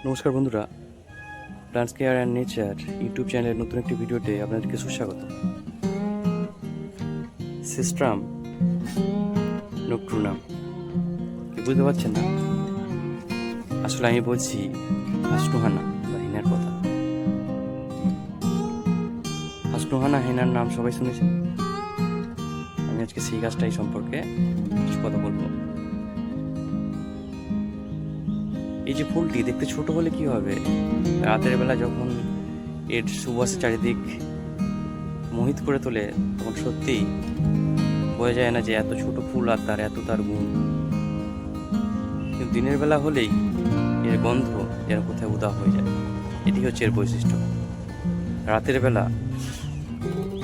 নমস্কার বন্ধুরা, plants care and nature YouTube চ্যানেলের নতুন একটি ভিডিওতে আপনাদেরকে সুস্বাগত। সিস্ট্রাম নক্টুর্নাম কি বুঝতে পারছেন না? আসলে আমি বলছি হাসনুহানা বা হেনার কথা। হাসনুহানা হেনার নাম সবাই শুনেছেন। আমি আজকে সেই গাছটাই সম্পর্কে কিছু কথা বলবো। এই যে ফুলটি দেখতে ছোট হলে কি হবে, রাতের বেলা যখন এর সুবাসে চারিদিক মোহিত করে তোলে, তখন সত্যিই বোঝা যায় না যে এত ছোট ফুল আর তার গুণ। কিন্তু দিনের বেলা হলেই এর গন্ধ যেন কোথায় উদা হয়ে যায়। এটি হচ্ছে এর বৈশিষ্ট্য। রাতের বেলা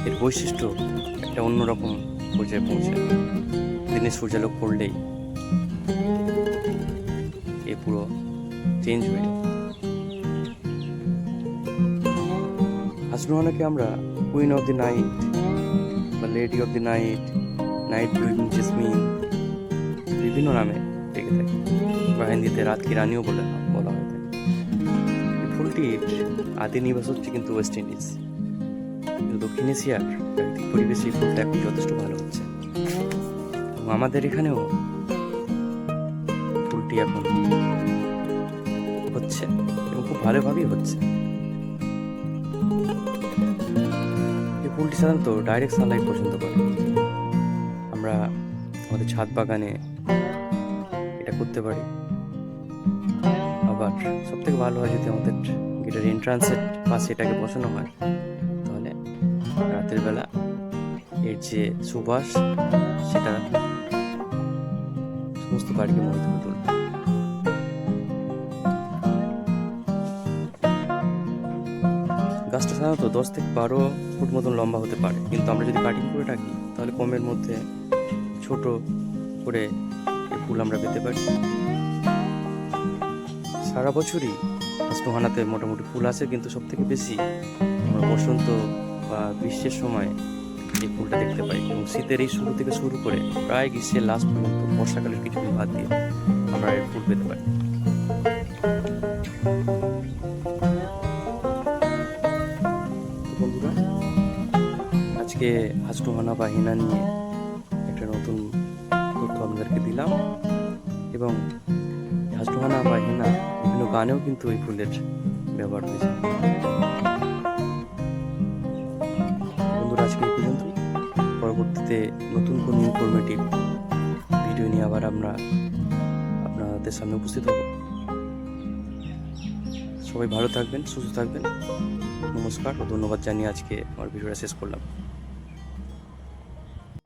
এর বৈশিষ্ট্য একটা অন্যরকম পর্যায়ে পৌঁছায়। দিনে সূর্যালোক পড়লেই এ পুরো চেঞ্জ হয়ে যায়। হাসনুহানাকে আমরা কুইন অফ দি নাইট বা lady of the night, night blooming jasmine বিভিন্ন নামে ডেকে থাকি, বা হিন্দিতে রাত কি রানীও বলা হয়ে থাকে। এই ফুলটির আদি নিবাস হচ্ছে কিন্তু ওয়েস্ট ইন্ডিজ, কিন্তু দক্ষিণ এশিয়ার প্রাকৃতিক পরিবেশে এই ফুলটা এখন যথেষ্ট ভালো হচ্ছে। এবং আমাদের এখানেও ফুলটি এখন হচ্ছে এবং খুব ভালোভাবেই হচ্ছে। এই ফুলটি সাধারণত ডাইরেক্ট সানলাইট পছন্দ করে। আমরা আমাদের ছাদ বাগানে এটা করতে পারি। আবার সব থেকে ভালো হয় যদি আমাদের গেটের এন্ট্রান্সের পাশে এটাকে বসানো হয়, তাহলে রাতের বেলা এর যে সুবাস সেটা সমস্ত বাড়িকে মোহিত করে তুলবে। গাছটা সাধারণত 10 থেকে 12 ফুট মতন লম্বা হতে পারে, কিন্তু আমরা যদি কাটিং করে রাখি তাহলে কমের মধ্যে ছোট করে এই ফুল আমরা পেতে পারি। সারা বছরই হাসনুহানাতে মোটামুটি ফুল আসে, কিন্তু সব থেকে বেশি আমরা বসন্ত বা গ্রীষ্মের সময় এই ফুলটা দেখতে পাই। এবং শীতের এই শুরু থেকে শুরু করে প্রায় গ্রীষ্মের লাস্ট পর্যন্ত, বর্ষাকালের কিছুদিন বাদ দিয়ে আমরা এই ফুল পেতে পারি। বন্ধুরা, আজকে হাসনুহানা বা হেনা নিয়ে একটা নতুন তথ্য আপনাদেরকে দিলাম। এবং হাসনুহানা বা হেনা বিভিন্ন গানেও কিন্তু এই ফুলের ব্যবহার হয়েছে। বন্ধুরা, আজকে এই পর্যন্তই। পরবর্তীতে নতুন কোনো ইনফরমেটিভ ভিডিও নিয়ে আবার আমরা আপনাদের সামনে উপস্থিত হব। সবাই ভালো থাকবেন, সুস্থ থাকবেন। নমস্কার ও ধন্যবাদ জানিয়ে আজকে আমার ভিডিওটা শেষ করলাম।